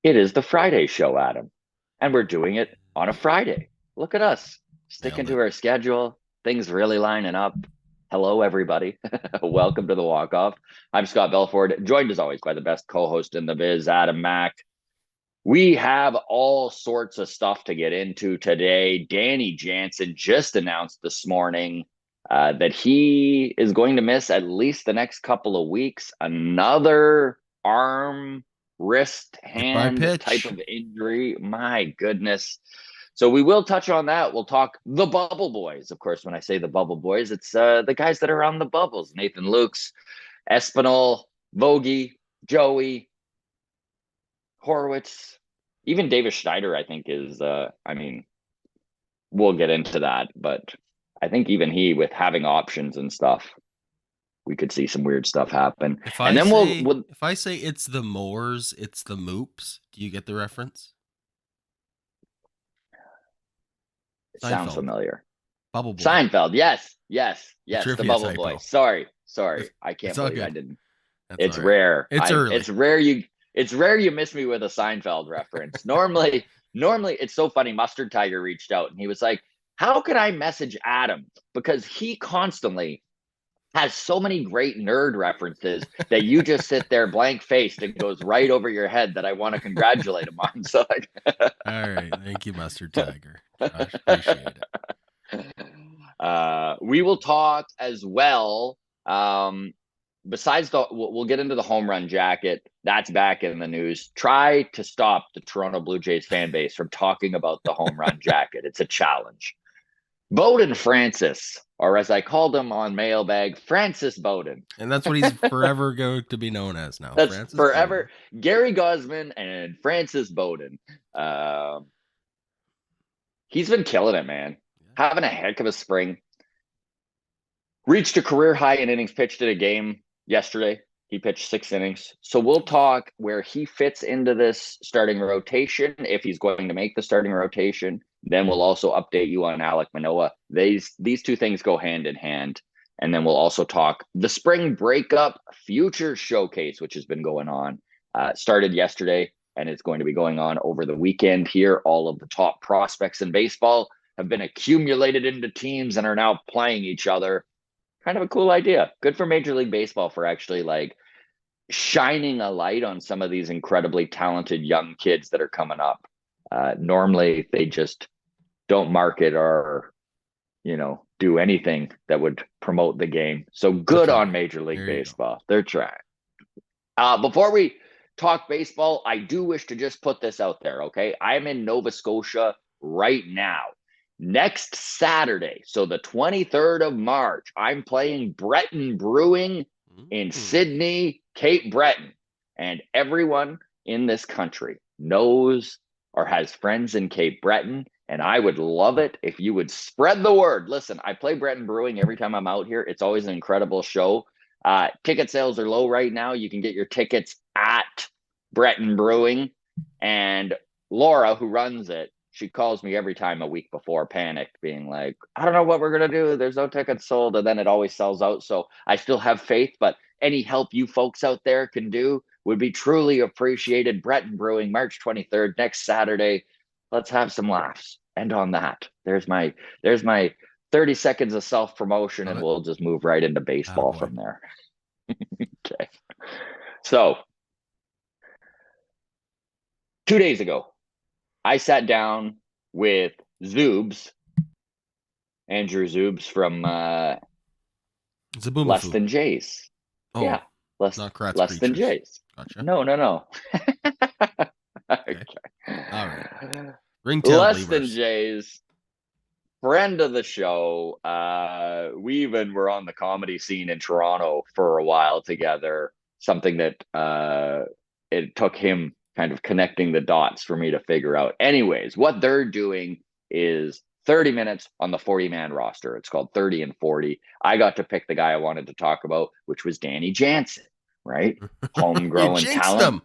It is the Friday show, Adam, and we're doing it on a Friday. Look at us sticking Nailed to it. our schedule. Things really lining up. Hello, everybody. Welcome to the Walk Off. I'm Scott Belford, joined as always by the best co-host in the biz, Adam Mack. We have all sorts of stuff to get into today. Danny Jansen just announced this morning that he is going to miss at least the next couple of weeks. Another arm, wrist, Goodbye hand type pitch. of injury. My goodness. So we will touch on that. We'll talk the Bubble Boys. Of course, when I say the Bubble Boys, it's the guys that are on the bubbles. Nathan Lukes, Espinal, Vogie, Joey, Horowitz, even Davis Schneider, I think is, we'll get into that, but I think even he, with having options and stuff, we could see some weird stuff happen. If And I then say we'll if I say it's the Moors, it's the Moops. Do you get the reference? it sounds Seinfeld, familiar. Bubble Boy, Seinfeld, yes, yes, a yes, the trivia Bubble Boy. typo. Sorry, I It's can't all believe I good. didn't. That's all It's right. rare. It's early. It's rare you miss me with a Seinfeld reference. Normally it's so funny. Mustard Tiger reached out and he was like, "How could I message Adam? Because he constantly has so many great nerd references that you just sit there blank faced and goes right over your head that I want to congratulate him on." So All right. Thank you, Mustard Tiger. Josh, appreciate it. we will talk as well. Besides we'll get into the home run jacket. That's back in the news. Try to stop the Toronto Blue Jays fan base from talking about the home run jacket. It's a challenge. Bowden Francis, or as I called him on mailbag, Francis Bowden. And that's what he's forever going to be known as now, That's Francis forever Bowden. Gary Gosman and Francis Bowden. Um, he's been killing it, man. Yeah. Having a heck of a spring. Reached a career high in innings pitched in a game yesterday. He pitched 6 innings. So we'll talk where he fits into this starting rotation, if he's going to make the starting rotation. Then we'll also update you on Alek Manoah. These two things go hand in hand. And then we'll also talk the spring breakup future showcase, which has been going on. Started yesterday and it's going to be going on over the weekend here. All of the top prospects in baseball have been accumulated into teams and are now playing each other. Kind of a cool idea. Good for Major League Baseball for actually like shining a light on some of these incredibly talented young kids that are coming up. Normally, they just don't market or do anything that would promote the game. So They're good on trying. Major League There you go. Baseball. They're trying. Before we talk baseball, I do wish to just put this out there. Okay, I'm in Nova Scotia right now. Next Saturday, so the 23rd of March, I'm playing Breton Brewing in Mm. Sydney, Cape Breton. And everyone in this country knows or has friends in Cape Breton. And I would love it if you would spread the word. Listen, I play Breton Brewing every time I'm out here. It's always an incredible show. Ticket sales are low right now. You can get your tickets at Breton Brewing. And Laura, who runs it, she calls me every time a week before, panicked, being like, "I don't know what we're going to do. There's no tickets sold." And then it always sells out. So I still have faith, but any help you folks out there can do would be truly appreciated. Breton Brewing, March 23rd, next Saturday. Let's have some laughs. And on that, there's my 30 seconds of self promotion, Love and it. we'll just move right into baseball Attaboy. from there. Okay. So 2 days ago, I sat down with Zoobs, Andrew Zoobs from Less Zaboomafoo. Than Jays. Oh, Yeah, less not Kratz less than creatures. Jays. Gotcha. No. Okay. All right. Okay. Ringtail Less than believers. Jays, friend of the show. We even were on the comedy scene in Toronto for a while together. Something that it took him kind of connecting the dots for me to figure out. Anyways, what they're doing is 30 minutes on the 40-man roster. It's called 30 and 40. I got to pick the guy I wanted to talk about, which was Danny Jansen, right? You Homegrown jinxed talent them.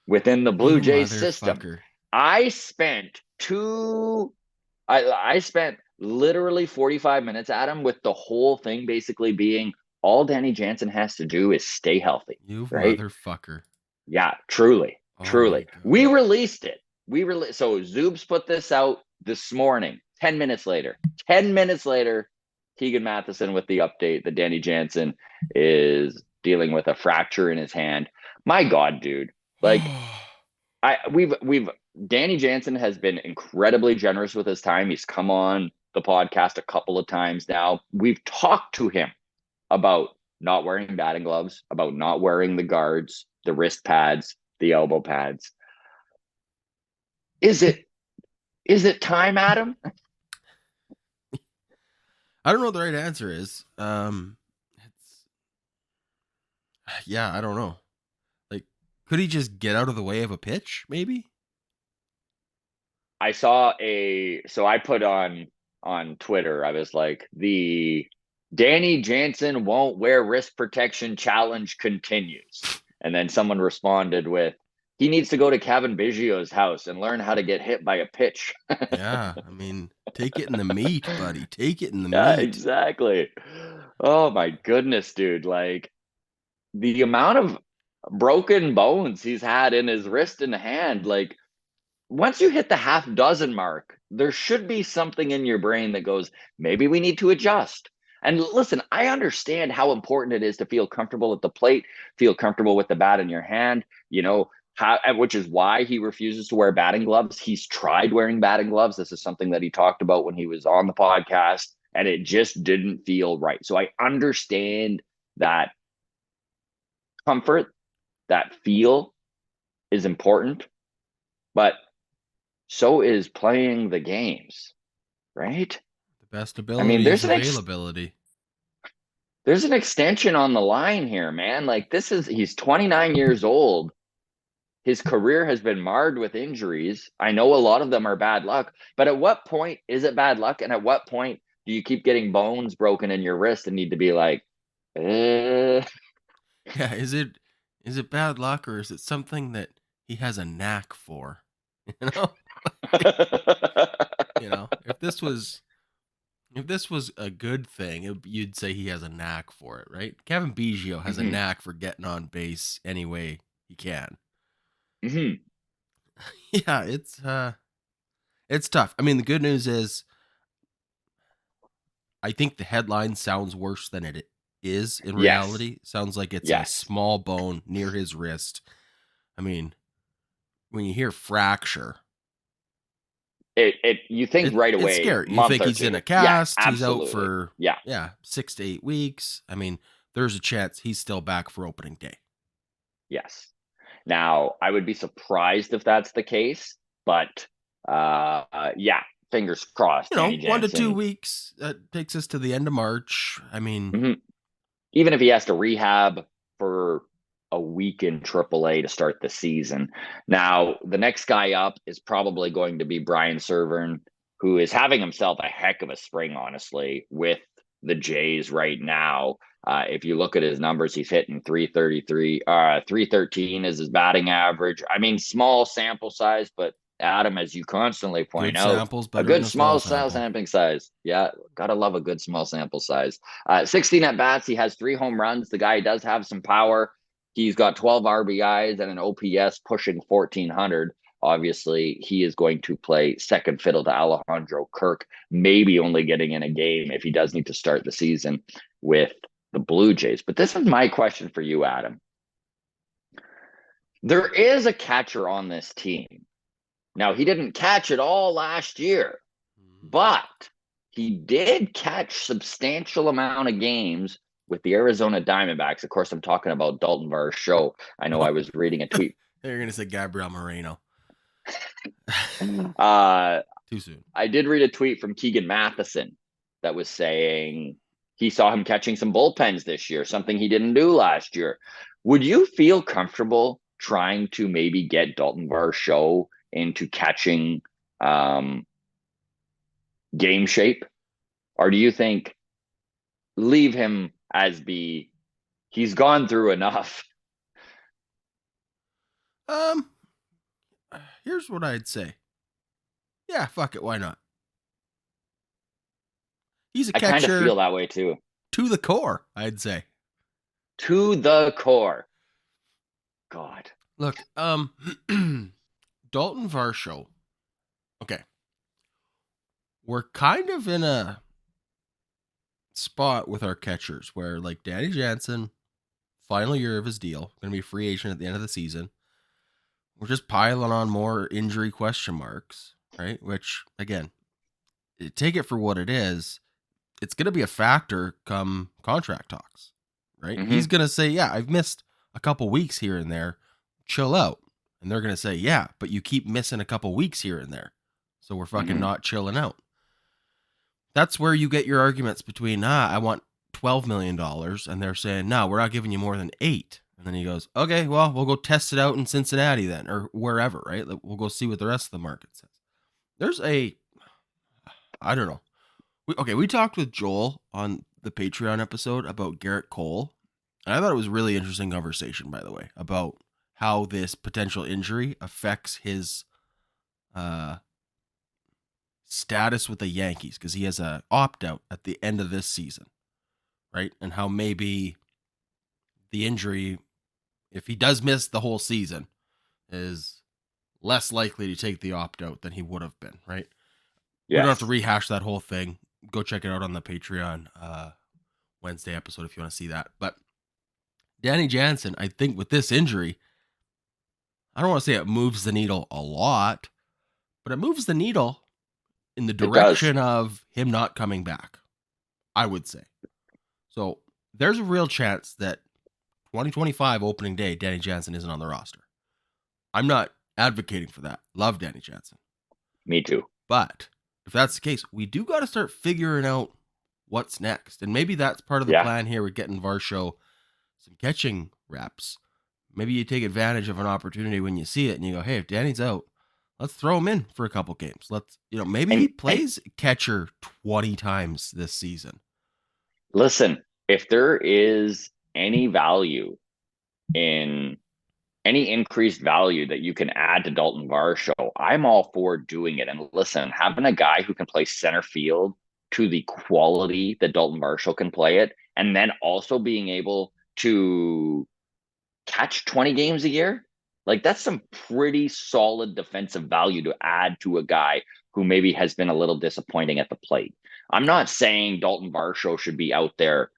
within the Blue You Jays system. motherfucker. I spent two I spent literally 45 minutes at him with the whole thing basically being all Danny Jansen has to do is stay healthy, You right? motherfucker. Yeah, truly. Oh my Truly. We god. released it. So Zoobs put this out this morning. 10 minutes later. 10 minutes later, Keegan Matheson with the update that Danny Jansen is dealing with a fracture in his hand. My God, dude. Like we've Danny Jansen has been incredibly generous with his time. He's come on the podcast a couple of times now. We've talked to him about not wearing batting gloves, about not wearing the guards, the wrist pads, the elbow pads. Is it time, Adam? I don't know what the right answer is. It's yeah, I don't know. Like, could he just get out of the way of a pitch? Maybe. I saw so I put on Twitter, I was like, the Danny Jansen won't wear wrist protection challenge continues. And then someone responded with, he needs to go to Kevin Biggio's house and learn how to get hit by a pitch. Yeah, I mean, take it in the meat, buddy. Take it in the Yeah, meat. exactly. Oh my goodness, dude. Like the amount of broken bones he's had in his wrist and hand, like once you hit the half dozen mark, there should be something in your brain that goes, maybe we need to adjust. And listen, I understand how important it is to feel comfortable at the plate, feel comfortable with the bat in your hand, which is why he refuses to wear batting gloves. He's tried wearing batting gloves. This is something that he talked about when he was on the podcast, and it just didn't feel right. So I understand that comfort, that feel is important, but so is playing the games, right? The best I mean, ability is availability. there's an extension on the line here, man. Like he's 29 years old. His career has been marred with injuries. I know a lot of them are bad luck, but at what point is it bad luck? And at what point do you keep getting bones broken in your wrist and need to be like, eh? Yeah, is it bad luck or is it something that he has a knack for? You know? You know, if this was a good thing, you'd say he has a knack for it, right? Kevin Biggio has a Mhm, knack for getting on base any way he can. mhm. Yeah, it's tough. I mean, the good news is I think the headline sounds worse than it is in Yes, reality. Sounds like it's a yes. small bone near his wrist. I mean, when you hear fracture, You think right it's away, scary. You month think or he's in two. a Yeah, cast, he's out absolutely. for Yeah. 6 to 8 weeks. I mean, there's a chance he's still back for opening day. Yes. Now, I would be surprised if that's the case, but yeah, fingers crossed, You Danny know, 1 to 2 Jansen. weeks. That takes us to the end of March. I mean, Mhm. Even if he has to rehab for a week in AAA to start the season. Now, the next guy up is probably going to be Brian Servern, who is having himself a heck of a spring, honestly, with the Jays right now. If you look at his numbers, he's hitting 333, 313 is his batting average. I mean, small sample size, but Adam, as you constantly point good out, samples a better than good a small small cell sample. sampling size. Yeah, gotta love a good small sample size. 16 at bats. He has 3 home runs. The guy does have some power. He's got 12 RBIs and an OPS pushing 1,400. Obviously, he is going to play second fiddle to Alejandro Kirk, maybe only getting in a game if he does need to start the season with the Blue Jays. But this is my question for you, Adam. There is a catcher on this team. Now, he didn't catch it all last year, Mhm. but he did catch substantial amount of games with the Arizona Diamondbacks. Of course, I'm talking about Daulton Varsho. I know I was reading a tweet. They're gonna say Gabriel Moreno. Uh, Too soon. I did read a tweet from Keegan Matheson that was saying he saw him catching some bullpens this year, something he didn't do last year. Would you feel comfortable trying to maybe get Daulton Varsho into catching um, game shape? Or do you think leave him as be? He's gone through enough. Um, here's what I'd say. Yeah, fuck it. Why not? He's a I kind of feel catcher that way too. to the core. I'd say. To the core. God. Look, Daulton Varsho. Okay, we're kind of in a spot with our catchers where, like, Danny Jansen, final year of his deal, going to be a free agent at the end of the season. We're just piling on more injury question marks, right? Which, again, take it for what it is. It's going to be a factor come contract talks, right? Hmm. He's going to say, yeah, I've missed a couple weeks here and there. Chill out. And they're going to say, yeah, but you keep missing a couple weeks here and there. So we're fucking Hmm. not chilling out. That's where you get your arguments between, I want $12 million. And they're saying, no, we're not giving you more than 8. And then he goes, okay, well, we'll go test it out in Cincinnati then, or wherever, right? We'll go see what the rest of the market says. There's I don't know. We talked with Joel on the Patreon episode about Garrett Cole. And I thought it was a really interesting conversation, by the way, about how this potential injury affects his uh, status with the Yankees, because he has a opt out at the end of this season, right? And how maybe the injury, if he does miss the whole season, is less likely to take the opt out than he would have been, right? We don't have to Yes. rehash that whole thing. Go check it out on the Patreon Wednesday episode if you want to see that. But Danny Jansen, I think with this injury, I don't want to say it moves the needle a lot, but it moves the needle in the It does. direction of him not coming back, I would say. So there's a real chance that 2025 opening day, Danny Jansen isn't on the roster. I'm not advocating for that. Love Danny Jansen. Me too. But if that's the case, we do got to start figuring out what's next. And maybe that's part of the Yeah. plan here with getting Varsho some catching reps. Maybe you take advantage of an opportunity when you see it and you go, hey, if Danny's out, let's throw him in for a couple games. Maybe he And plays catcher 20 times this season. listen, if there is any value in any increased value that you can add to Daulton Varsho, I'm all for doing it. And listen, having a guy who can play center field to the quality that Daulton Varsho can play it, and then also being able to catch 20 games a year, like that's some pretty solid defensive value to add to a guy who maybe has been a little disappointing at the plate. I'm not saying Daulton Varsho should be out there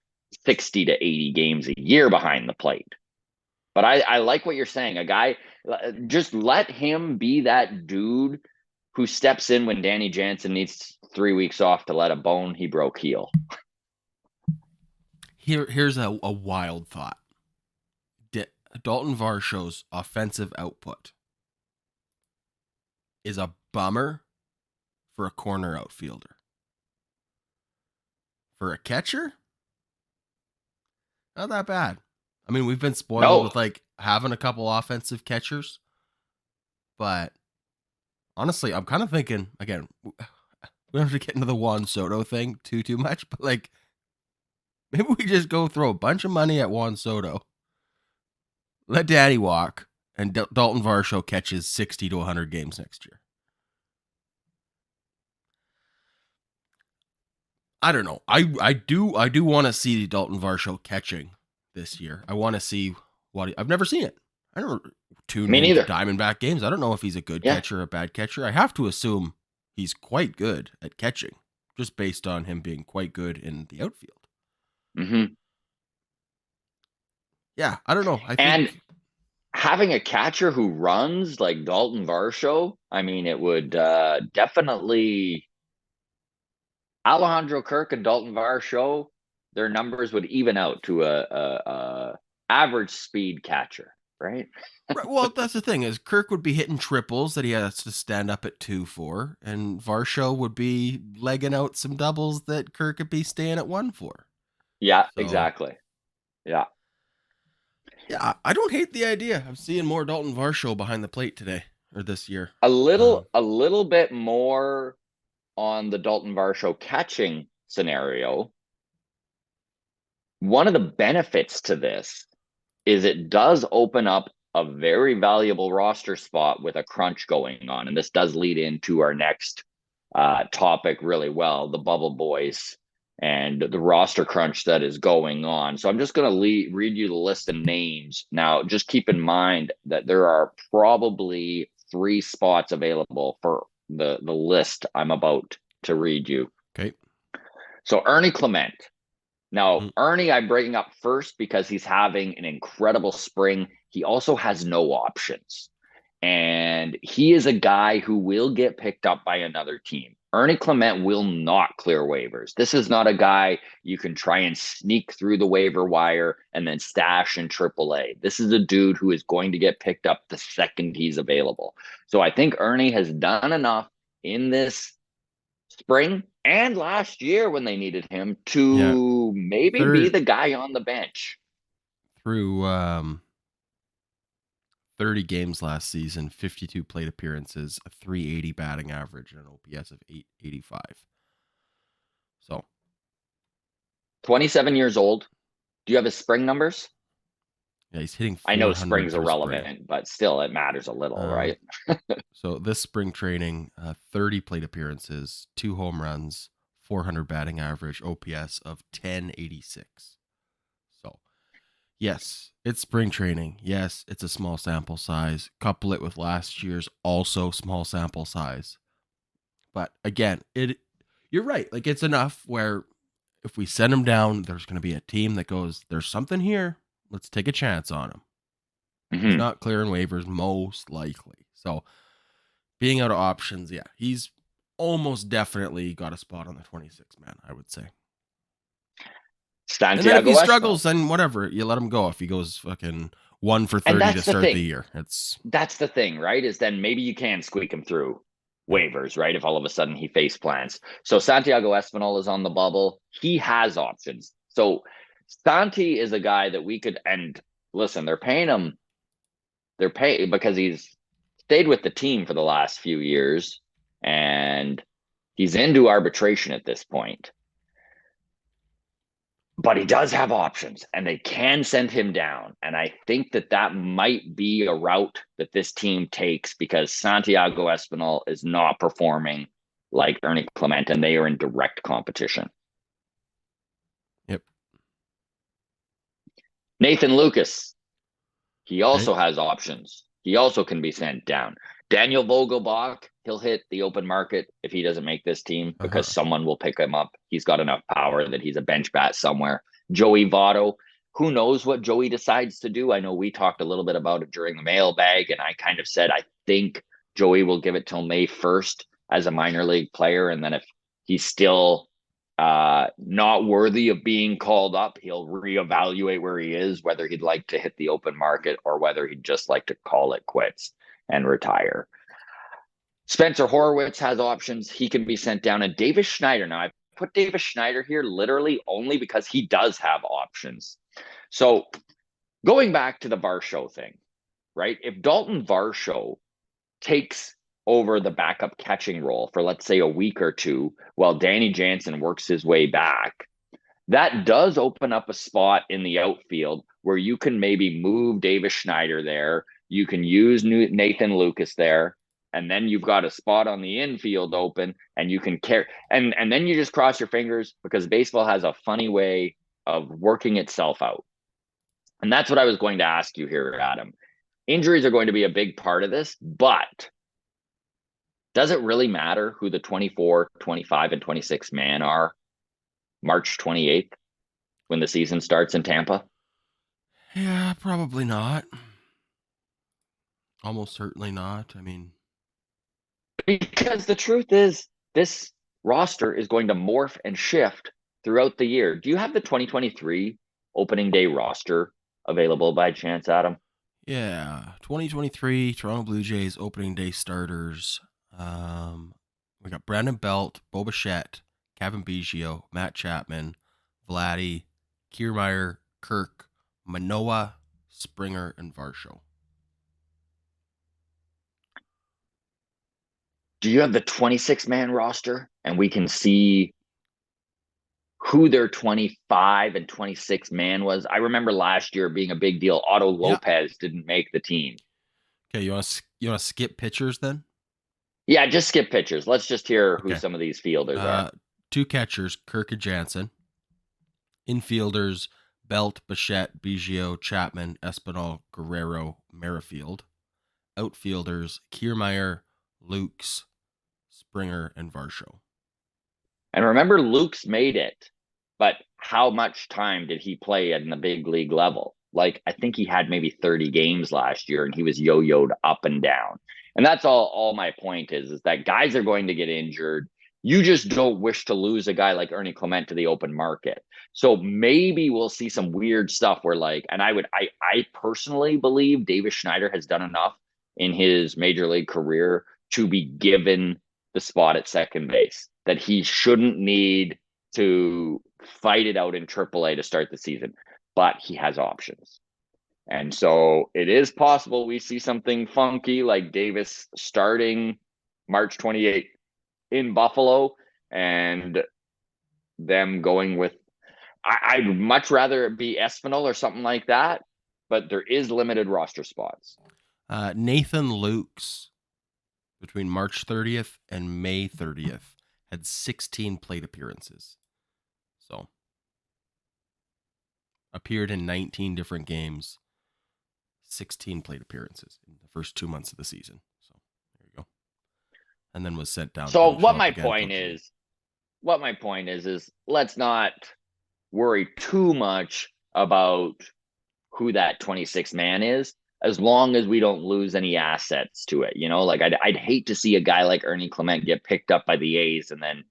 60 to 80 games a year behind the plate. But I like what you're saying. A guy, just let him be that dude who steps in when Danny Jansen needs 3 weeks off to let a bone he broke heal. Here's a wild thought. Daulton Varsho's offensive output is a bummer for a corner outfielder. For a catcher, not that bad. I mean, we've been spoiled No, with like having a couple offensive catchers, but honestly, I'm kind of thinking again. We don't have to get into the Juan Soto thing too much, but like maybe we just go throw a bunch of money at Juan Soto, let Daddy walk, and Daulton Varsho catches 60 to 100 games next year. I don't know. I do want to see Daulton Varsho catching this year. I want to see I've never seen it. I never tuned me into neither. Diamondback games. I don't know if he's a good Yeah. catcher or a bad catcher. I have to assume he's quite good at catching, just based on him being quite good in the outfield. Hmm. Yeah, I don't know. I And think having a catcher who runs like Daulton Varsho, I mean, it would definitely Alejandro Kirk and Daulton Varsho, their numbers would even out to a average speed catcher, right? right, well, that's the thing is Kirk would be hitting triples that he has to stand up at 2 for, and Varsho would be legging out some doubles that Kirk could be staying at 1 for. Yeah, So exactly. Yeah. yeah, I don't hate the idea of seeing more Daulton Varsho behind the plate today or this year. A Um, little a little bit more on the Daulton Varsho catching scenario. One of the benefits to this is it does open up a very valuable roster spot with a crunch going on. And this does lead into our next topic really well, the bubble boys. and the roster crunch that is going on. So I'm just going to read you the list of names. Now, just keep in mind that there are probably 3 spots available for the list I'm about to read you. Okay. So Ernie Clement. Now, Mm-hmm. Ernie, I'm bringing up first because he's having an incredible spring. He also has no options. And he is a guy who will get picked up by another team. Ernie Clement will not clear waivers. This is not a guy you can try and sneak through the waiver wire and then stash in AAA. This is a dude who is going to get picked up the second he's available. So I think Ernie has done enough in this spring and last year when they needed him to maybe be the guy on the bench. Through 30 games last season, 52 plate appearances, a 380 batting average, and an OPS of 885. So 27 years old. Do you have his spring numbers? yeah, he's hitting 400 I know spring's through irrelevant, spring. but still it matters a little, right? So this spring training, 30 plate appearances, 2 home runs, 400 batting average, OPS of 1086. So yes, it's spring training. Yes, it's a small sample size. Couple it with last year's also small sample size. But again, you're right. Like, it's enough where if we send him down, there's going to be a team that goes, there's something here. Let's take a chance on him. He's not clearing waivers, most likely. So being out of options, yeah, he's almost definitely got a spot on the 26 man, I would say. Santiago and then if he Espinal. struggles, then whatever, you let him go. If he goes fucking 1 for 30 to start the year, that's the thing, right? Is then maybe you can squeak him through waivers, right? If all of a sudden he face plants. So Santiago Espinal is on the bubble. He has options. So Santi is a guy that we could, and listen, they're paying him. They're paying because he's stayed with the team for the last few years and he's into arbitration at this point. But he does have options and they can send him down. And I think that might be a route that this team takes because Santiago Espinal is not performing like Ernie Clement and they are in direct competition. Yep. Nathan Lucas. He also has options. He also can be sent down. Daniel Vogelbach, he'll hit the open market if he doesn't make this team because someone will pick him up. He's got enough power that he's a bench bat somewhere. Joey Votto, who knows what Joey decides to do? I know we talked a little bit about it during the mailbag, and I kind of said I think Joey will give it till May 1st as a minor league player, and then if he's still not worthy of being called up, he'll reevaluate where he is, whether he'd like to hit the open market or whether he'd just like to call it quits and retire. Spencer Horwitz has options. He can be sent down. And Davis Schneider. Now, I put Davis Schneider here literally only because he does have options. So going back to the Varsho thing, right? If Daulton Varsho takes over the backup catching role for, let's say, a week or two while Danny Jansen works his way back, that does open up a spot in the outfield where you can maybe move Davis Schneider there. You can use Nathan Lucas there. And then you've got a spot on the infield open and you can carry. And then you just cross your fingers because baseball has a funny way of working itself out. And that's what I was going to ask you here, Adam. Injuries are going to be a big part of this, but does it really matter who the 24, 25, and 26 man are March 28th when the season starts in Tampa? Yeah, probably not. Almost certainly not. I mean, because the truth is this roster is going to morph and shift throughout the year. Do you have the 2023 opening day roster available by chance, Adam? Yeah, 2023 Toronto Blue Jays opening day starters. We got Brandon Belt, Bo Bichette, Kevin Biggio, Matt Chapman, Vladdy, Kiermaier, Kirk, Manoah, Springer, and Varsho. Do you have the 26 man roster and we can see who their 25 and 26 man was? I remember last year being a big deal. Otto Lopez didn't make the team. Okay, you want to skip pitchers then? Yeah, just skip pitchers. Let's just hear who some of these fielders are. 2 catchers, Kirk and Jansen. Infielders, Belt, Bichette, Biggio, Chapman, Espinal, Guerrero, Merrifield. Outfielders, Kiermaier, Lukes, Springer, and Varsho. And remember, Luke's made it, but how much time did he play in the big league level? Like, I think he had maybe 30 games last year, and he was yo-yoed up and down. And that's all my point is that guys are going to get injured. You just don't wish to lose a guy like Ernie Clement to the open market. So maybe we'll see some weird stuff where, like, and I personally believe Davis Schneider has done enough in his major league career to be given the spot at second base, that he shouldn't need to fight it out in AAA to start the season, but he has options. And so it is possible we see something funky like Davis starting March 28th in Buffalo and them going with, I'd much rather it be Espinal or something like that, but there is limited roster spots. Nathan Lukes, between March 30th and May 30th, had 16 plate appearances. So, appeared in 19 different games, 16 plate appearances in the first 2 months of the season. So, there you go. And then was sent down. So what my point is let's not worry too much about who that 26th man is, as long as we don't lose any assets to it. You know, like I'd hate to see a guy like Ernie Clement get picked up by the A's and then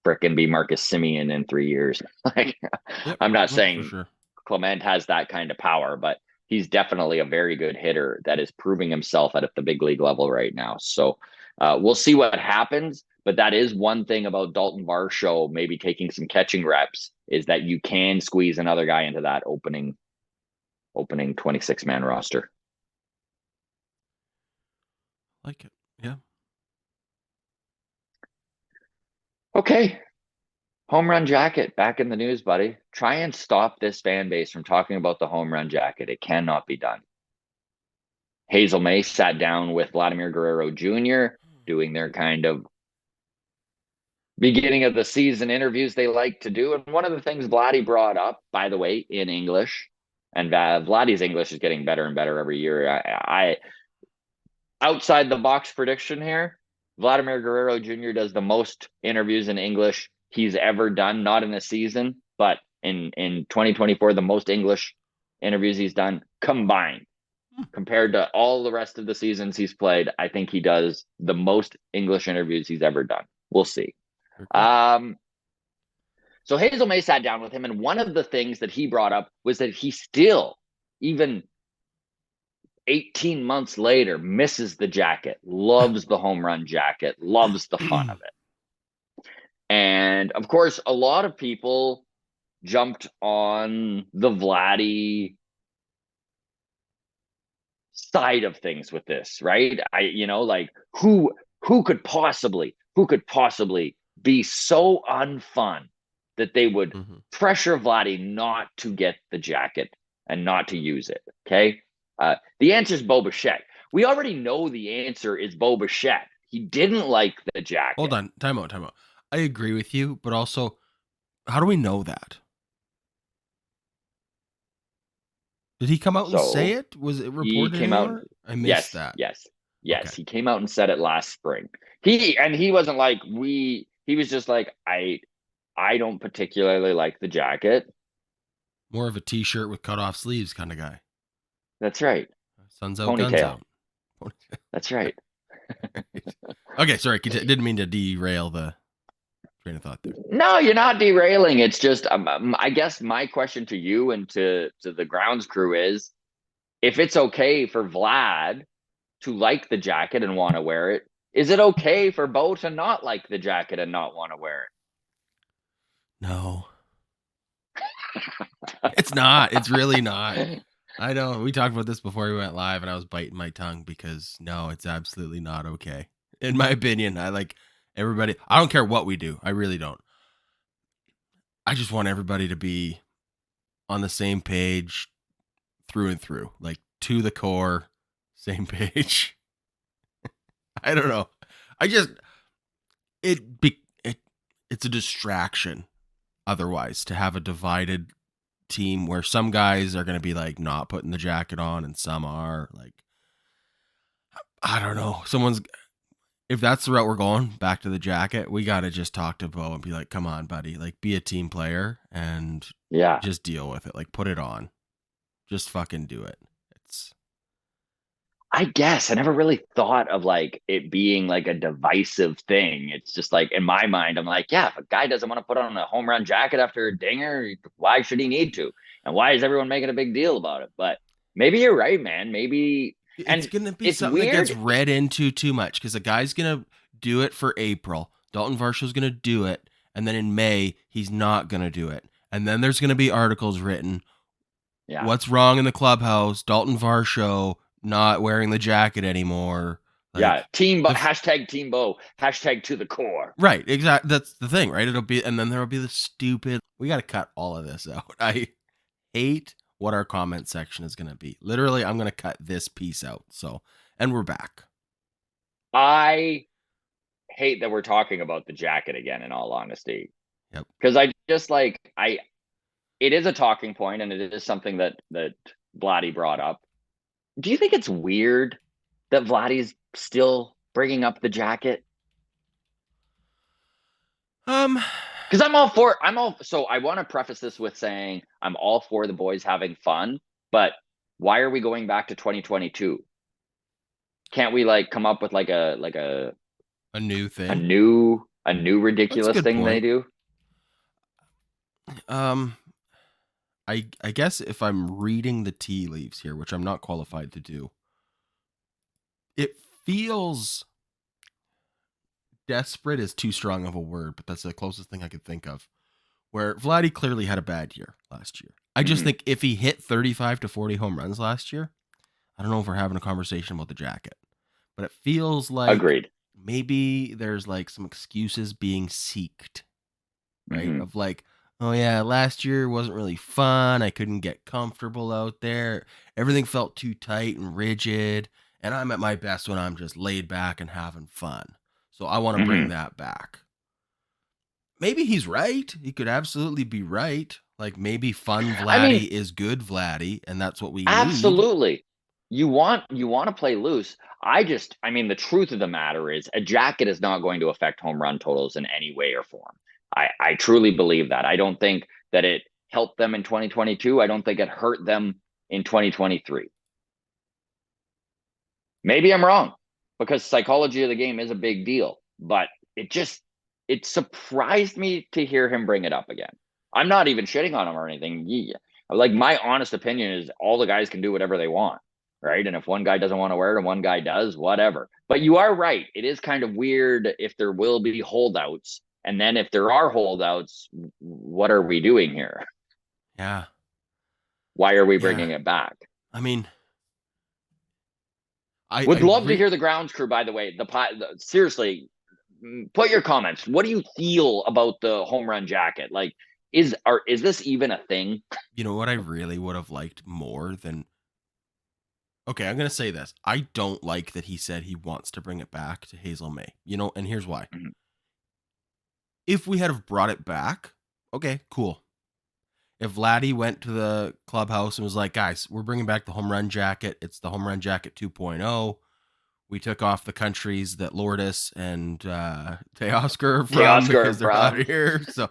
frickin' be Marcus Semien in 3 years. Like, yep, I'm not saying sure Clement has that kind of power, but he's definitely a very good hitter that is proving himself at the big league level right now. So we'll see what happens. But that is one thing about Daulton Varsho maybe taking some catching reps, is that you can squeeze another guy into that opening 26-man roster. Like it. Yeah. Okay. Home run jacket back in the news, buddy. Try and stop this fan base from talking about the home run jacket. It cannot be done. Hazel May sat down with Vladimir Guerrero Jr., doing their kind of beginning of the season interviews they like to do. And one of the things Vladdy brought up, by the way, in English, and Vladdy's English is getting better and better every year. I outside the box prediction here, Vladimir Guerrero Jr. does the most interviews in English he's ever done, not in a season, but in 2024, the most English interviews he's done combined. Compared to all the rest of the seasons he's played, I think he does the most English interviews he's ever done. We'll see. Okay. So Hazel May sat down with him, and one of the things that he brought up was that he still, even 18 months later, misses the jacket, loves the home run jacket, loves the fun of it. And of course, a lot of people jumped on the Vladdy side of things with this, right? Like who could possibly be so unfun that they would pressure Vladdy not to get the jacket and not to use it. Okay. The answer is Bo Bichette. We already know the answer is Bo Bichette. He didn't like the jacket. Hold on. Time out. I agree with you, but also, how do we know that? Did he come out and say it? Was it reported anywhere? I missed that. Yes. Okay. He came out and said it last spring. He wasn't like he was just like, I don't particularly like the jacket. More of a t-shirt with cut off sleeves kind of guy. That's right. Sun's out, guns out. That's right. Okay, sorry. Didn't mean to derail the train of thought there. No, you're not derailing. It's just, I guess my question to you and to the grounds crew is, if it's okay for Vlad to like the jacket and want to wear it, is it okay for Bo to not like the jacket and not want to wear it? No. It's not. It's really not. I know. We talked about this before we went live, and I was biting my tongue because no, it's absolutely not okay. In my opinion, I like everybody. I don't care what we do. I really don't. I just want everybody to be on the same page through and through, like to the core, same page. I don't know. It's it's a distraction otherwise to have a divided team where some guys are going to be like not putting the jacket on and some are like, I don't know. If that's the route we're going back to the jacket, we got to just talk to Bo and be like, come on, buddy, like be a team player and Yeah. just deal with it. Like put it on, just fucking do it. I guess I never really thought of like it being like a divisive thing. It's just like in my mind, I'm like, yeah, if a guy doesn't want to put on a home run jacket after a dinger, why should he need to? And why is everyone making a big deal about it? But maybe you're right, man. Maybe It's and going to be it's something that gets weird. read into too much because a guy's going to do it for April. Daulton Varsho's going to do it. And then in May, he's not going to do it. And then there's going to be articles written. Yeah. What's wrong in the clubhouse? Daulton Varsho not wearing the jacket anymore. Like, yeah. Hashtag Team Bo. Hashtag to the core. Right. Exactly. That's the thing, right? And then there'll be the stupid. We got to cut all of this out. I hate what our comment section is going to be. Literally, I'm going to cut this piece out. So, and we're back. I hate that we're talking about the jacket again, in all honesty. Yep. Because I just like, it is a talking point and it is something that Vladdy brought up. Do you think it's weird that Vladdy's still bringing up the jacket? Because so I want to preface this with saying I'm all for the boys having fun, but why are we going back to 2022? Can't we like come up with like a new thing, a new ridiculous thing point. they do? I guess if I'm reading the tea leaves here, which I'm not qualified to do, it feels desperate is too strong of a word, but that's the closest thing I could think of. Where Vladdy clearly had a bad year last year. I just think if he hit 35 to 40 home runs last year, I don't know if we're having a conversation about the jacket, but it feels like Agreed. Maybe there's like some excuses being seeked, right? Of like, oh yeah, last year wasn't really fun. I couldn't get comfortable out there. Everything felt too tight and rigid. And I'm at my best when I'm just laid back and having fun. So I want to bring that back. Maybe he's right. He could absolutely be right. Like maybe fun Vladdy is good Vladdy, and that's what we need. Absolutely. You want to play loose. I mean, the truth of the matter is a jacket is not going to affect home run totals in any way or form. I truly believe that. I don't think that it helped them in 2022. I don't think it hurt them in 2023. Maybe I'm wrong because psychology of the game is a big deal, but it surprised me to hear him bring it up again. I'm not even shitting on him or anything. Like my honest opinion is all the guys can do whatever they want. Right. And if one guy doesn't want to wear it and one guy does, whatever. But you are right. It is kind of weird if there will be holdouts. And then if there are holdouts, what are we doing here? Yeah. Why are we bringing it back? I mean, I would love to hear the grounds crew, by the way. Seriously, put your comments. What do you feel about the home run jacket? Like, is this even a thing? You know what I really would have liked more than... Okay, I'm going to say this. I don't like that he said he wants to bring it back to Hazel May. You know, and here's why. If we had have brought it back, okay, cool. If Vladdy went to the clubhouse and was like, guys, we're bringing back the home run jacket. It's the home run jacket 2.0. We took off the countries that Lourdes and Teoscar are from because they're out here. So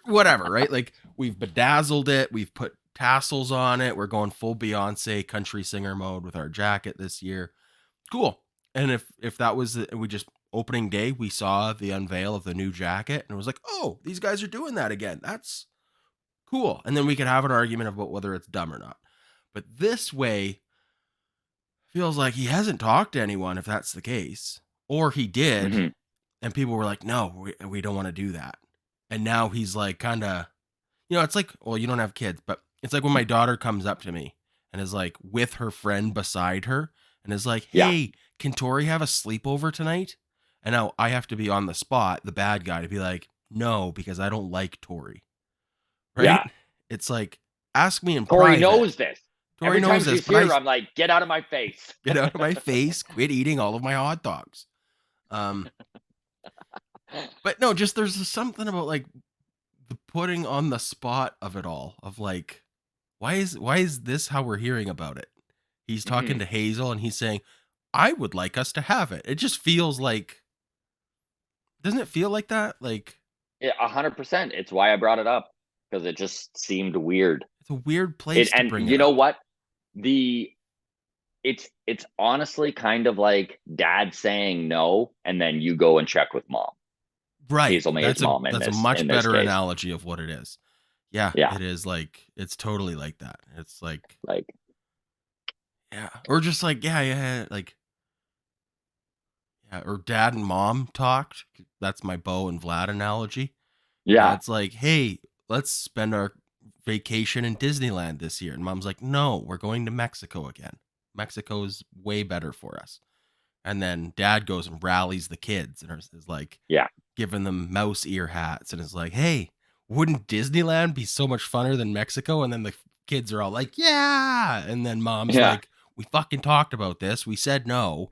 whatever, right? Like we've bedazzled it. We've put tassels on it. We're going full Beyonce country singer mode with our jacket this year. Cool. And if that was we just opening day, we saw the unveil of the new jacket and it was like, oh, these guys are doing that again. That's cool. And then we could have an argument about whether it's dumb or not. But this way feels like he hasn't talked to anyone if that's the case. Or he did. And people were like, no, we don't want to do that. And now he's like kind of, you know, it's like, well, you don't have kids, but it's like when my daughter comes up to me and is like with her friend beside her and is like, hey, can Tori have a sleepover tonight? And now I have to be on the spot, the bad guy, to be like, no, because I don't like Tori. Right? Yeah. It's like, ask me in Tori private. knows this. Tori Every knows time this. She's here, I'm like, get out of my face. Get out of my face. Quit eating all of my hot dogs. But no, just there's something about like the putting on the spot of it all of like why is this how we're hearing about it? He's talking Mhm. to Hazel and he's saying, "I would like us to have it." It just feels like doesn't it feel like that? Like Yeah, 100%. It's why I brought it up, because it just seemed weird. it's a weird It place to and bring you it know up. what? The it's honestly kind of like dad saying no, and then you go and check with mom. Right. Hazel May's mom That's a in much this better case. analogy of what it is. Yeah, Yeah, it is like it's totally like that. It's like like yeah, or just like yeah, like yeah, or dad and mom talked. That's my Bo and Vlad analogy. yeah, Dad's like, "Hey, let's spend our vacation in Disneyland this year." And mom's like, "No, we're going to Mexico again. Mexico's way better for us." And then dad goes and rallies the kids and is like yeah, giving them mouse ear hats and is like, "Hey, wouldn't Disneyland be so much funner than Mexico?" And then the kids are all like, "Yeah." And then mom's yeah, like, "We fucking talked about this. We said no."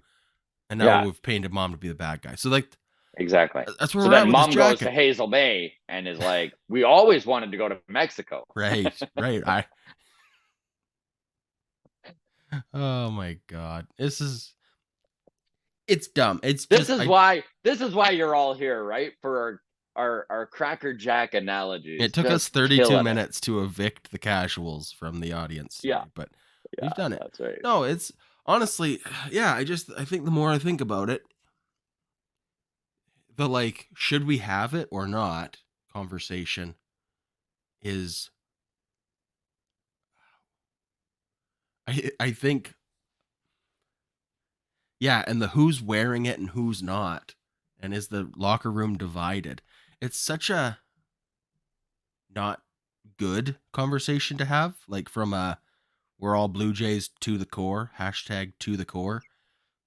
And now yeah, we've painted mom to be the bad guy. So like exactly. that's where So we're at then with this mom goes to jacket. Hazel May and is like, "We always wanted to go to Mexico." Right, right. I oh my god. It's dumb. It's just I This is why you're all here, right? For our Cracker Jack it analogies. took us Just 32 killing it. minutes to evict the casuals from the audience Yeah, today, but we've yeah, done it. that's right. No, it's honestly, yeah, I think the more I think about it, the like should we have it or not conversation is I think yeah, and the who's wearing it and who's not and is the locker room divided. It's such a not good conversation to have like from a we're all Blue Jays to the core, hashtag to the core.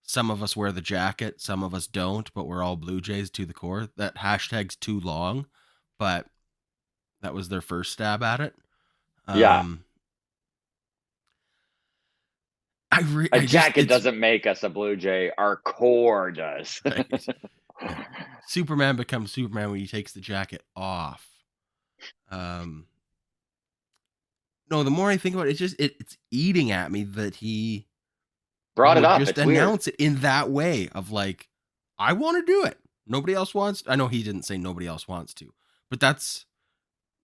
Some of us wear the jacket, some of us don't, but we're all Blue Jays to the core. That hashtag's too long, but that was their first stab at it. Yeah, Um, a I just, jacket doesn't make us a Blue Jay. Our core does. right. Yeah. Superman becomes Superman when he takes the jacket off. Um, no, the more I think about it, it's eating at me that he Brought it would up. just It's weird. announce it in that way of like, I want to do it. Nobody else wants. I know he didn't say nobody else wants to, but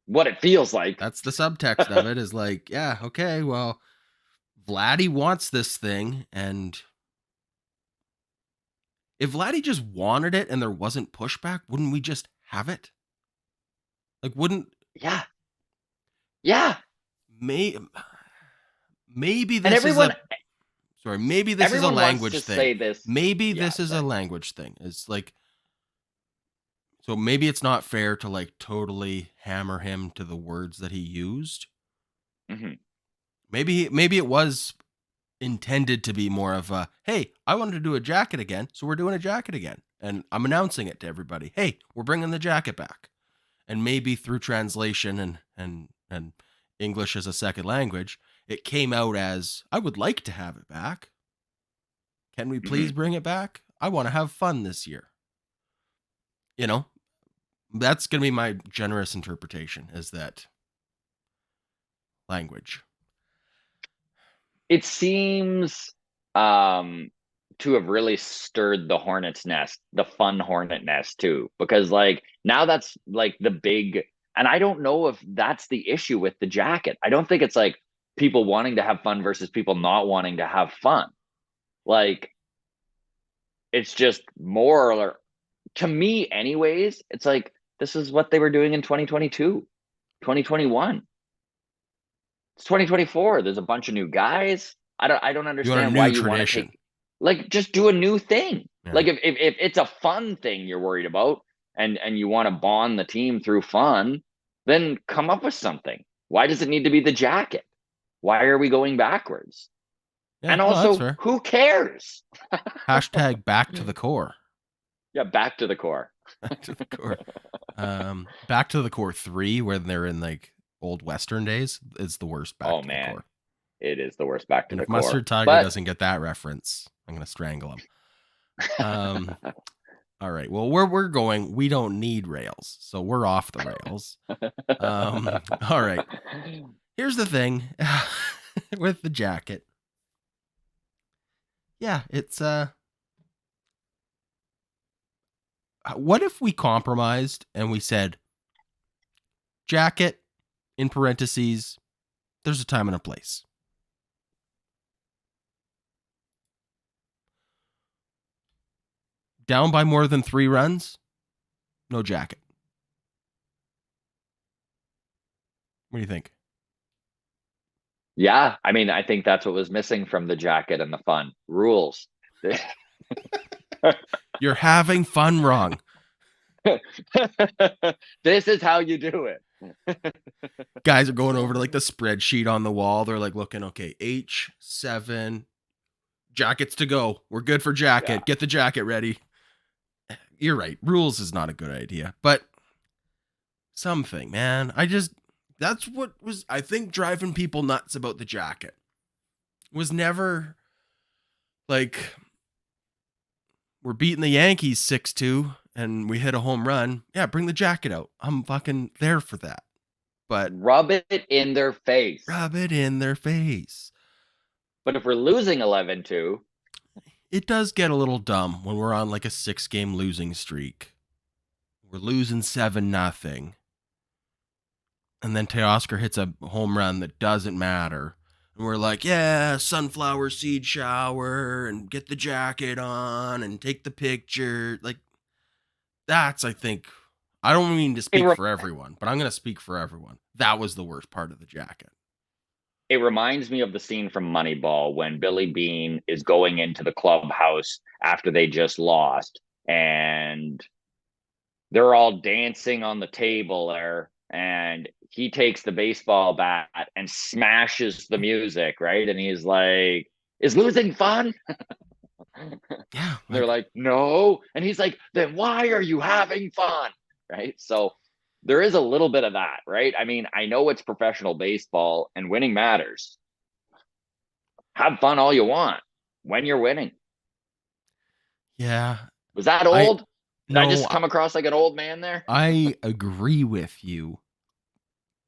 What it feels like. that's the subtext of it is like, yeah, okay, well, Vladdy wants this thing, and if Vladdy just wanted it and there wasn't pushback, wouldn't we just have it? Like, wouldn't Yeah, yeah. may maybe And this is a maybe this is a everyone wants to language thing. say this. Maybe Yeah, this is a sorry. language thing. It's like so maybe it's not fair to like totally hammer him to the words that he used. Hmm. Maybe it was intended to be more of a hey, I wanted to do a jacket again, so we're doing a jacket again, and I'm announcing it to everybody. Hey, we're bringing the jacket back, and maybe through translation and English as a second language, it came out as I would like to have it back. Can we Hmm. please bring it back? I want to have fun this year. You know, that's gonna be my generous interpretation. Is that language? It seems um to have really stirred the hornet's nest, the fun hornet nest too, because like now that's like the big, and I don't know if that's the issue with the jacket. I don't think it's like people wanting to have fun versus people not wanting to have fun. Like it's just more, to me anyways, it's like this is what they were doing in 2022, 2021. It's 2024. There's a bunch of new guys. I don't You want a understand why new you want to tradition? take, like, just do a new thing. Yeah. Like if it's a fun thing you're worried about, and you want to bond the team through fun, then come up with something. Why does it need to be the jacket? Why are we going backwards? Yeah. And No, that's also, fair. who cares? Hashtag back to the core. Yeah, back to the core. Back to the core. Back to the core 3, where they're in like old Western days, is the worst back Oh to the man, core. it is the worst back to And the if core. Mustard Tiger But doesn't get that reference, I'm gonna strangle him. Um, all right. right. Well, where we're going, we don't need rails, so we're off the rails. All right. Here's the thing with the jacket. Yeah, it's what if we compromised and we said jacket in parentheses, there's a time and a place. Down by more than 3 runs, no jacket. What do you think? Yeah, I mean, I think that's what was missing from the jacket and the fun. Rules. You're having fun wrong. This is how you do it. Guys are going over to like the spreadsheet on the wall. They're like looking, okay, H7, jackets to go. We're good for jacket. Yeah. Get the jacket ready. You're right. Rules is not a good idea, but something, man. That's what was, I think, driving people nuts about the jacket. Was never like, we're beating the Yankees 6-2 and we hit a home run. Yeah, bring the jacket out. I'm fucking there for that. But rub it in their face. Rub it in their face. But if we're losing 11-2, it does get a little dumb when we're on like a 6-game losing streak. We're losing 7-0. And then Teoscar hits a home run that doesn't matter. And we're like, yeah, sunflower seed shower and get the jacket on and take the picture. Like, that's, I think, I don't mean to speak for everyone, but I'm going to speak for everyone. That was the worst part of the jacket. It reminds me of the scene from Moneyball when Billy Bean is going into the clubhouse after they just lost. And they're all dancing on the table there. And he takes the baseball bat and smashes the music, right? And he's like, is losing fun? Yeah. They're like, no. And he's like, then why are you having fun? Right? So there is a little bit of that, right? I mean, I know it's professional baseball and winning matters. Have fun all you want when you're winning. Yeah. Was that old? Did no, I just come across like an old man there? I agree with you.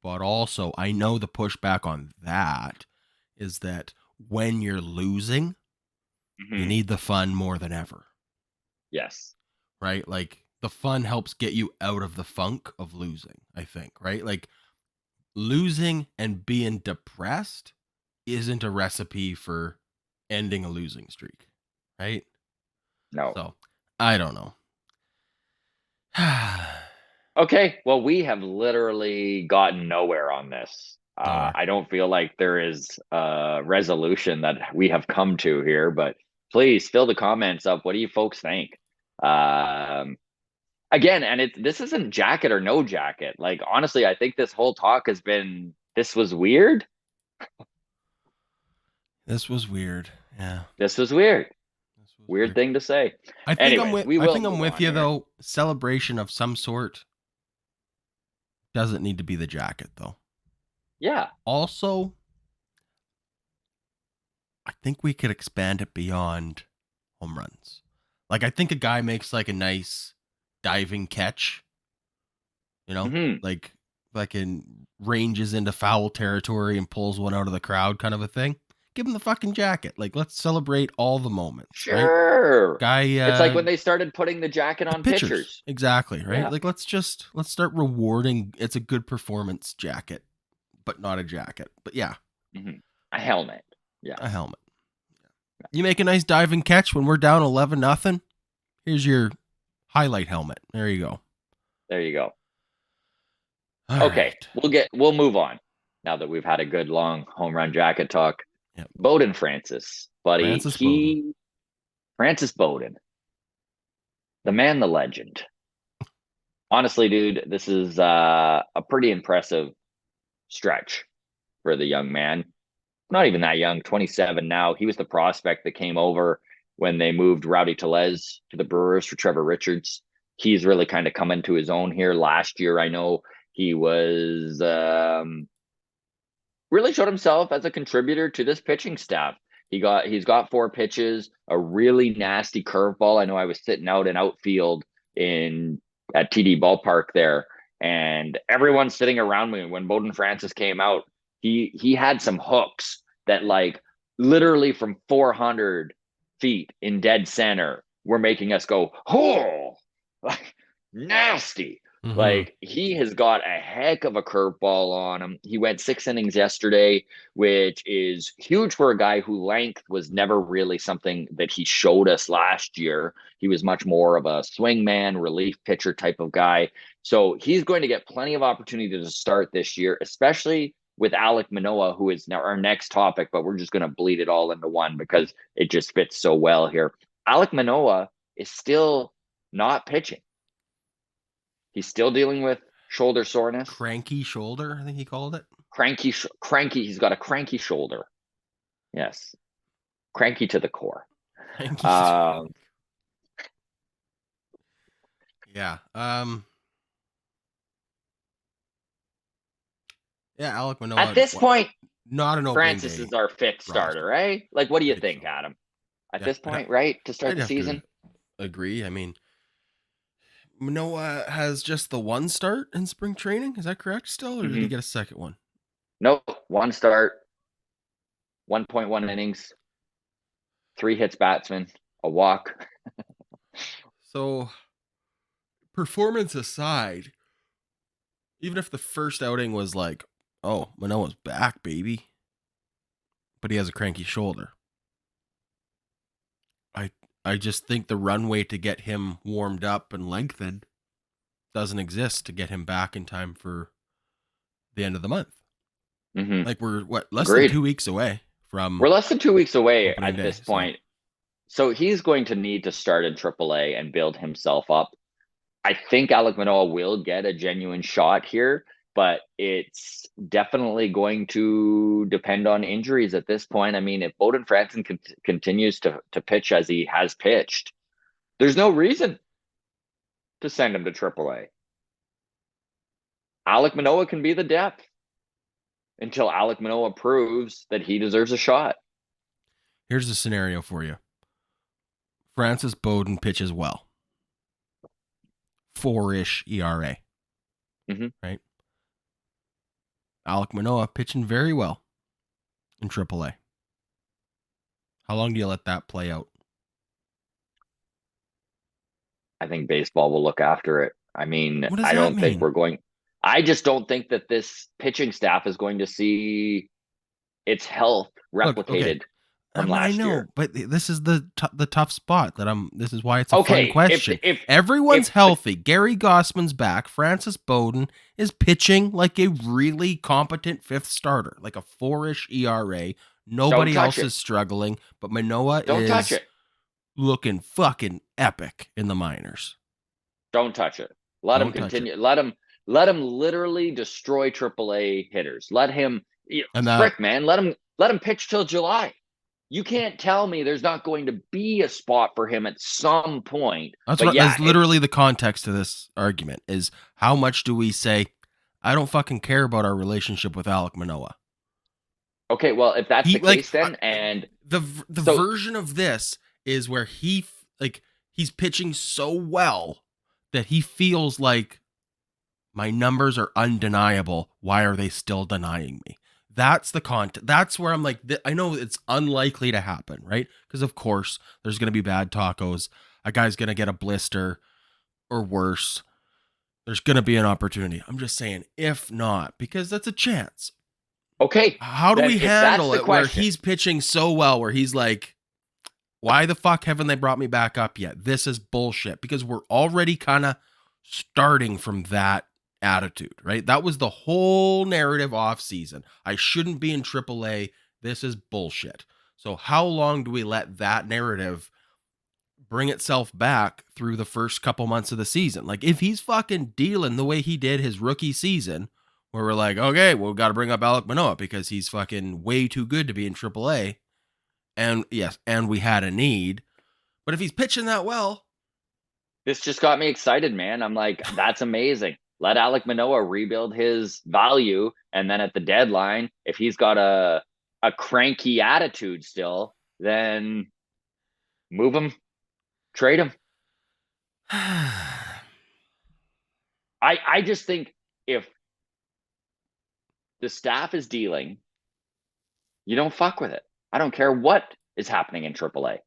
But also, I know the pushback on that is that when you're losing, you need the fun more than ever. Yes. Right? Like, the fun helps get you out of the funk of losing, I think, right? Like, losing and being depressed isn't a recipe for ending a losing streak, right? No. So, I don't know. Okay, well, we have literally gotten nowhere on this. I don't feel like there is a resolution that we have come to here, but please fill the comments up. What do you folks think? Again, and this isn't jacket or no jacket. Like, honestly, I think this whole talk has been, this was weird. This was weird. Yeah. This was weird. Weird thing to say. I think I'm with you though. Celebration of some sort doesn't need to be the jacket though. Yeah. Also, I think we could expand it beyond home runs. Like, I think a guy makes like a nice diving catch, you know, like fucking ranges into foul territory and pulls one out of the crowd kind of a thing. Give him the fucking jacket. Like, let's celebrate all the moments. Sure. Right? Guy, it's like when they started putting the jacket on pitchers. Exactly, right? Yeah. Like, let's start rewarding. It's a good performance jacket, but not a jacket. But yeah. A helmet. Yeah. A helmet. Yeah. You make a nice diving catch when we're down 11-0. Here's your highlight helmet. There you go. There you go. All okay. Right. We'll move on now that we've had a good long home run jacket talk. Yep. Bowden Francis, buddy. Francis Bowden. The man, the legend. Honestly, dude, this is a pretty impressive stretch for the young man. Not even that young, 27 now. He was the prospect that came over when they moved Rowdy Tellez to the Brewers for Trevor Richards. He's really kind of come into his own here last year. I know he was really showed himself as a contributor to this pitching staff. He's got 4 pitches, a really nasty curveball. I know I was sitting out in outfield at TD Ballpark there, and everyone's sitting around me when Bowden Francis came out. He had some hooks that like literally from 400 feet in dead center were making us go, oh, like nasty. Mm-hmm. Like he has got a heck of a curveball on him. He went 6 innings yesterday, which is huge for a guy who length was never really something that he showed us last year. He was much more of a swingman, relief pitcher type of guy. So he's going to get plenty of opportunity to start this year, especially with Alek Manoah, who is now our next topic, but we're just going to bleed it all into one because it just fits so well here. Alek Manoah is still not pitching. He's still dealing with shoulder soreness. Cranky shoulder, I think he called it. Cranky. He's got a cranky shoulder. Yes. Cranky to the core. Cranky. Yeah. Yeah, Alek Manoah. At this point, not an opening Francis day is our fifth starter, right? Like, what do you think, so. Adam? At this point, right? To start the season? Agree. I mean, Manoah has just the one start in spring training. Is that correct still? Or did he get a second one? Nope. One start, 1.1 innings, 3 hits batsman, a walk. So, performance aside, even if the first outing was like, oh, Manoah's back, baby, but he has a cranky shoulder, I just think the runway to get him warmed up and lengthened doesn't exist to get him back in time for the end of the month. Mm-hmm. Like we're less than 2 weeks away from. We're less than 2 weeks away at this point. So he's going to need to start in AAA and build himself up. I think Alek Manoah will get a genuine shot here, but it's definitely going to depend on injuries at this point. I mean, if Bowden Francis continues to pitch as he has pitched, there's no reason to send him to AAA. Alek Manoah can be the depth until Alek Manoah proves that he deserves a shot. Here's the scenario for you. Francis Bowden pitches well. 4-ish ERA. Mm-hmm. Right? Alek Manoah pitching very well in AAA. How long do you let that play out? I think baseball will look after it. I mean, I don't think I just don't think that this pitching staff is going to see its health replicated from last year. But this is the tough spot this is why it's a fun question. If everyone's healthy, Gary Gossman's back, Francis Bowden is pitching like a really competent fifth starter, like a 4-ish ERA. Nobody else is struggling, but Manoah is looking fucking epic in the minors. Don't touch it. Let him continue. Let him literally destroy AAA hitters. Let him man. Let him pitch till July. You can't tell me there's not going to be a spot for him at some point. That's literally the context of this argument is how much do we say, I don't fucking care about our relationship with Alek Manoah. Okay, well, if that's the case then, and the version of this is where he's pitching so well that he feels like my numbers are undeniable. Why are they still denying me? That's the content. That's where I'm like, I know it's unlikely to happen, right? Because of course there's going to be bad tacos. A guy's going to get a blister or worse. There's going to be an opportunity. I'm just saying, if not, because that's a chance. Okay. How do we handle it where he's pitching so well, where he's like, why the fuck haven't they brought me back up yet? This is bullshit. Because we're already kind of starting from that attitude, right? That was the whole narrative off season. I shouldn't be in AAA. This is bullshit. So how long do we let that narrative bring itself back through the first couple months of the season? Like if he's fucking dealing the way he did his rookie season, where we're like, okay, well, we got to bring up Alek Manoah because he's fucking way too good to be in AAA. And yes, and we had a need. But if he's pitching that well. This just got me excited, man. I'm like, that's amazing. Let Alek Manoah rebuild his value. And then at the deadline, if he's got a cranky attitude still, then move him, trade him. I just think if the staff is dealing, you don't fuck with it. I don't care what is happening in AAA.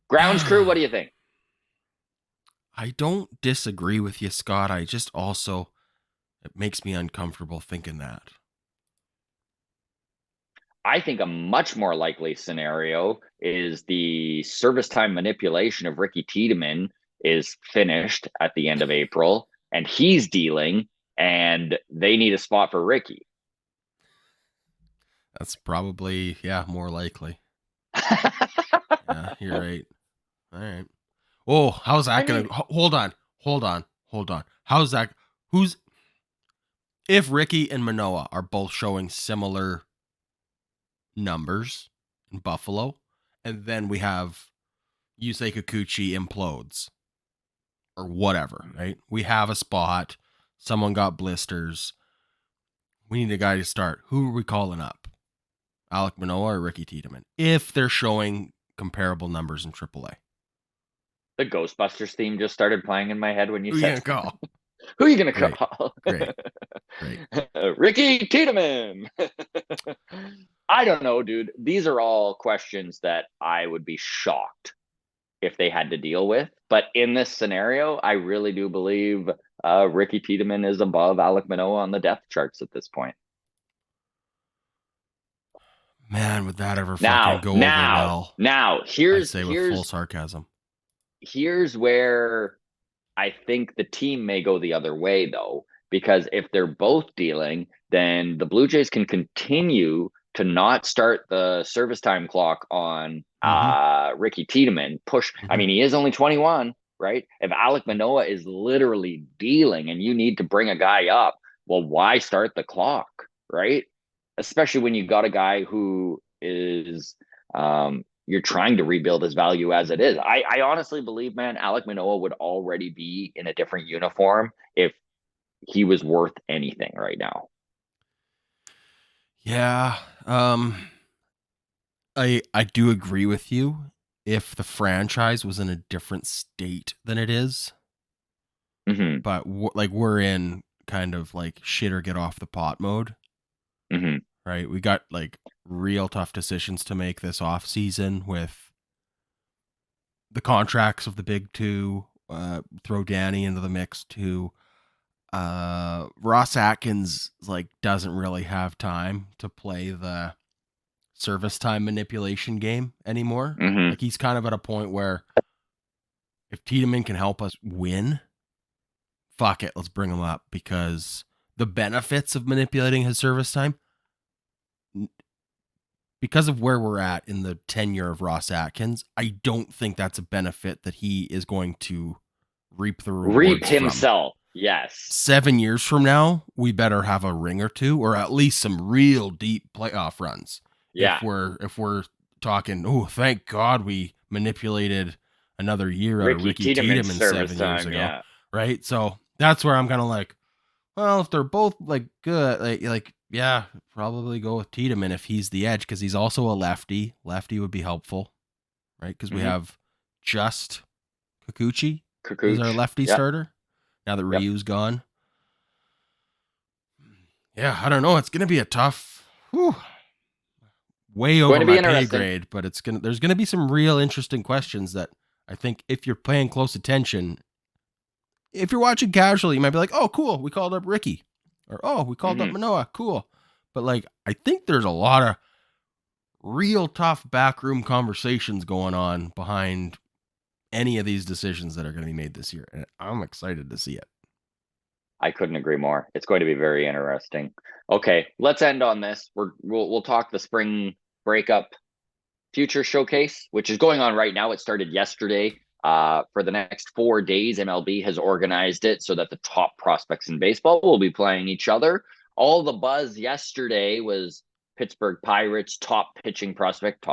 Grounds crew, what do you think? I don't disagree with you, Scott. I just also, it makes me uncomfortable thinking that. I think a much more likely scenario is the service time manipulation of Ricky Tiedemann is finished at the end of April, and he's dealing, and they need a spot for Ricky. That's probably, yeah, more likely. Yeah, you're right. All right. Oh, how's that going to hold on. How's that? Who's if Ricky and Manoah are both showing similar numbers in Buffalo, and then we have Yusei Kikuchi implodes or whatever, right? We have a spot. Someone got blisters. We need a guy to start. Who are we calling up? Alek Manoah or Ricky Tiedemann? If they're showing comparable numbers in AAA. The Ghostbusters theme just started playing in my head when you Who said, you gonna call? Who are you going to Great. call? Great. Ricky Tiedemann. I don't know, dude. These are all questions that I would be shocked if they had to deal with. But in this scenario, I really do believe Ricky Tiedemann is above Alek Manoah on the depth charts at this point. Man, would that ever fucking go over well? Now, I'd say with full sarcasm. Here's where I think the team may go the other way, though, because if they're both dealing, then the Blue Jays can continue to not start the service time clock on Ricky Tiedemann. I mean, he is only 21, right? If Alek Manoah is literally dealing and you need to bring a guy up, well, why start the clock, right? Especially when you got a guy who is you're trying to rebuild his value as it is. I honestly believe, man, Alek Manoah would already be in a different uniform if he was worth anything right now. Yeah. I do agree with you. If the franchise was in a different state than it is, but like we're in kind of like shit or get off the pot mode, right? We got like real tough decisions to make this off season with the contracts of the big two. Throw Danny into the mix too. Ross Atkins like doesn't really have time to play the service time manipulation game anymore. Like he's kind of at a point where if Tiedemann can help us win, fuck it, let's bring him up, because the benefits of manipulating his service time, because of where we're at in the tenure of Ross Atkins, I don't think that's a benefit that he is going to reap the rewards himself. Yes. 7 years from now, we better have a ring or two, or at least some real deep playoff runs. Yeah. If we're talking, oh, thank God we manipulated another year out of Ricky Tiedemann 7 years ago. Yeah. Right? So that's where I'm kind of like, well, if they're both like good, like yeah, probably go with Tiedemann if he's the edge, because he's also a lefty. Lefty would be helpful, right? Because we have just Kikuchi is our lefty starter now that Ryu's gone. Yeah, I don't know. It's gonna be a tough, way over my pay grade, but there's gonna be some real interesting questions that I think if you're paying close attention, if you're watching casually, you might be like, oh, cool, we called up Ricky, or oh, we called up Manoah, cool. But like, I think there's a lot of real tough backroom conversations going on behind any of these decisions that are going to be made this year, and I'm excited to see it. I couldn't agree more. It's going to be very interesting. Okay, let's end on this. We'll talk the spring breakup future showcase, which is going on right now. It started yesterday. For the next 4 days, MLB has organized it so that the top prospects in baseball will be playing each other. All the buzz yesterday was Pittsburgh Pirates top pitching prospect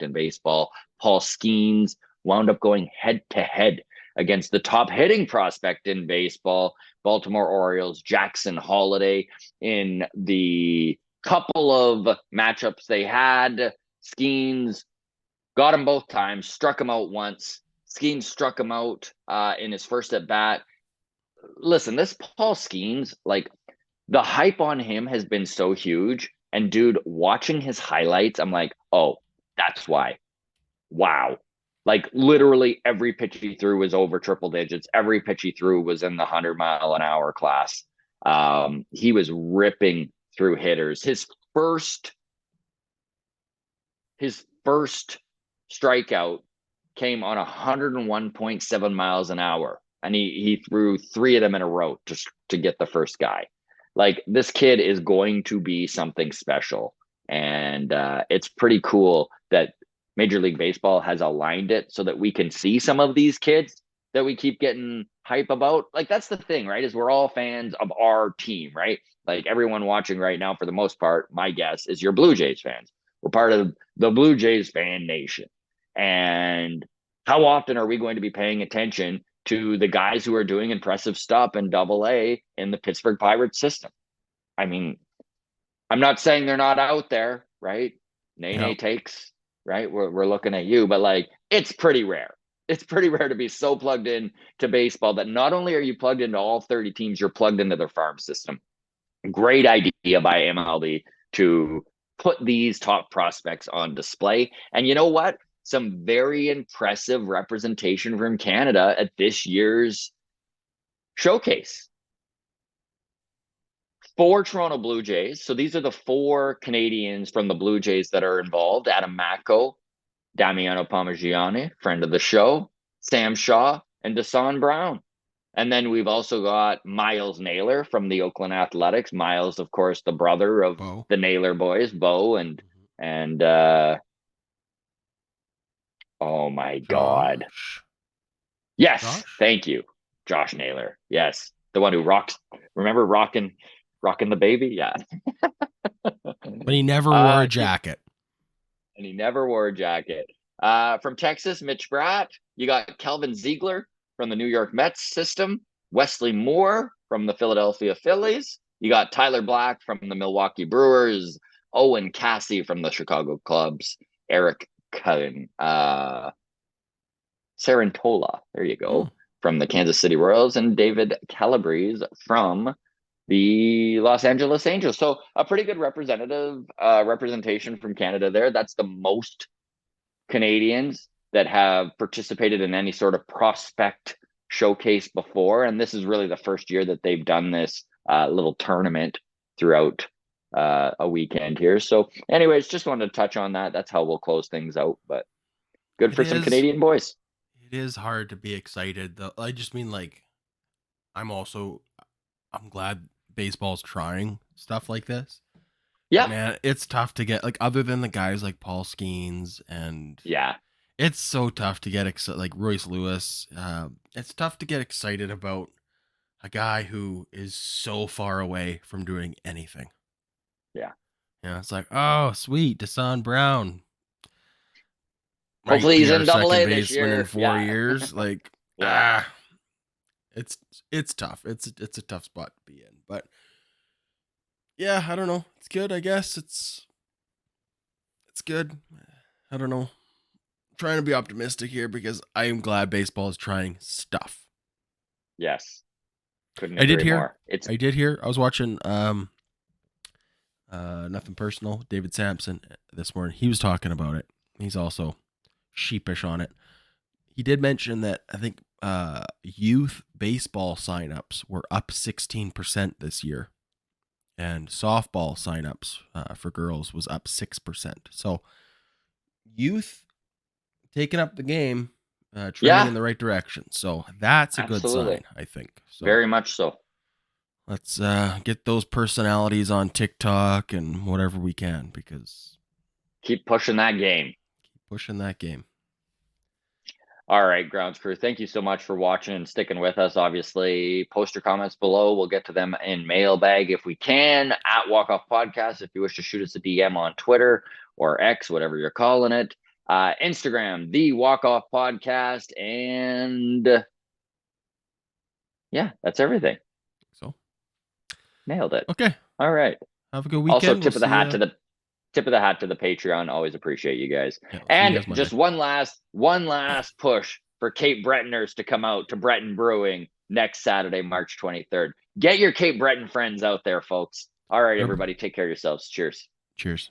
in baseball, Paul Skeens, wound up going head to head against the top hitting prospect in baseball, Baltimore Orioles, Jackson Holiday. In the couple of matchups they had, Skeens got him both times, struck him out once. Skeens struck him out in his first at bat. Listen, this Paul Skeens, like the hype on him has been so huge. And dude, watching his highlights, I'm like, oh, that's why. Wow. Like literally every pitch he threw was over triple digits. Every pitch he threw was in the 100-mile-an-hour class. He was ripping through hitters. His first strikeout came on 101.7 miles an hour, and he threw 3 of them in a row to get the first guy. Like, this kid is going to be something special, and it's pretty cool that Major League Baseball has aligned it so that we can see some of these kids that we keep getting hype about. Like, that's the thing, right? Is we're all fans of our team, right? Like, everyone watching right now, for the most part, my guess is you're Blue Jays fans. We're part of the Blue Jays fan nation. And how often are we going to be paying attention to the guys who are doing impressive stuff in Double-A in the Pittsburgh Pirates system? I mean, I'm not saying they're not out there, right? Nene takes, right? We're looking at you, but like, it's pretty rare. It's pretty rare to be so plugged in to baseball that not only are you plugged into all 30 teams, you're plugged into their farm system. Great idea by MLB to put these top prospects on display. And you know what? Some very impressive representation from Canada at this year's showcase. 4 Toronto Blue Jays. So these are the 4 Canadians from the Blue Jays that are involved. Adam Macko, Damiano Parmigiani, friend of the show, Sam Shaw, and Dasan Brown. And then we've also got Miles Naylor from the Oakland Athletics. Miles, of course, the brother of the Naylor boys, Bo and oh my God. Yes, Josh? Thank you. Josh Naylor. Yes. The one who remember rocking the baby? Yeah. But he never wore a jacket. And he never wore a jacket. From Texas, Mitch Bratt. You got Kelvin Ziegler from the New York Mets system, Wesley Moore from the Philadelphia Phillies. You got Tyler Black from the Milwaukee Brewers, Owen Cassie from the Chicago Cubs, Eric Cullen, Sarantola, there you go, from the Kansas City Royals, and David Calabrese from the Los Angeles Angels. So a pretty good representation from Canada there. That's the most Canadians that have participated in any sort of prospect showcase before. And this is really the first year that they've done this little tournament throughout a weekend here. So anyways, just wanted to touch on that. That's how we'll close things out, but good for some Canadian boys. It is hard to be excited though. I just mean, like, I'm glad baseball's trying stuff like this. Yeah, man, it's tough to get, like, other than the guys like Paul Skeens and it's so tough to get excited, like Royce Lewis. It's tough to get excited about a guy who is so far away from doing anything. Yeah, it's like, oh, sweet, Dasan Brown. Hopefully he's in Double-A this year. In 4 years, like, it's tough. It's a tough spot to be in, but yeah, I don't know. It's good, I guess. It's good. I don't know. I'm trying to be optimistic here because I am glad baseball is trying stuff. Yes. Couldn't agree more. I did hear. I was watching Nothing Personal, David Sampson this morning. He was talking about it. He's also sheepish on it. He did mention that I think youth baseball signups were up 16% this year. And softball signups for girls was up 6%. So youth taking up the game, trending in the right direction. So that's a good sign, I think. So very much so. Let's get those personalities on TikTok and whatever we can, because keep pushing that game. All right, Grounds Crew, thank you so much for watching and sticking with us. Obviously, post your comments below. We'll get to them in mailbag if we can, at Walk Off Podcast. If you wish to shoot us a DM on Twitter or X, whatever you're calling it. Instagram, the Walk Off Podcast. And yeah, that's everything. So nailed it. Okay. All right. Have a good weekend. Also, tip of the hat to the Patreon. Always appreciate you guys. And just one last push for Cape Bretoners to come out to Breton Brewing next Saturday, March 23rd. Get your Cape Breton friends out there, folks. All right, everybody, take care of yourselves. Cheers. Cheers.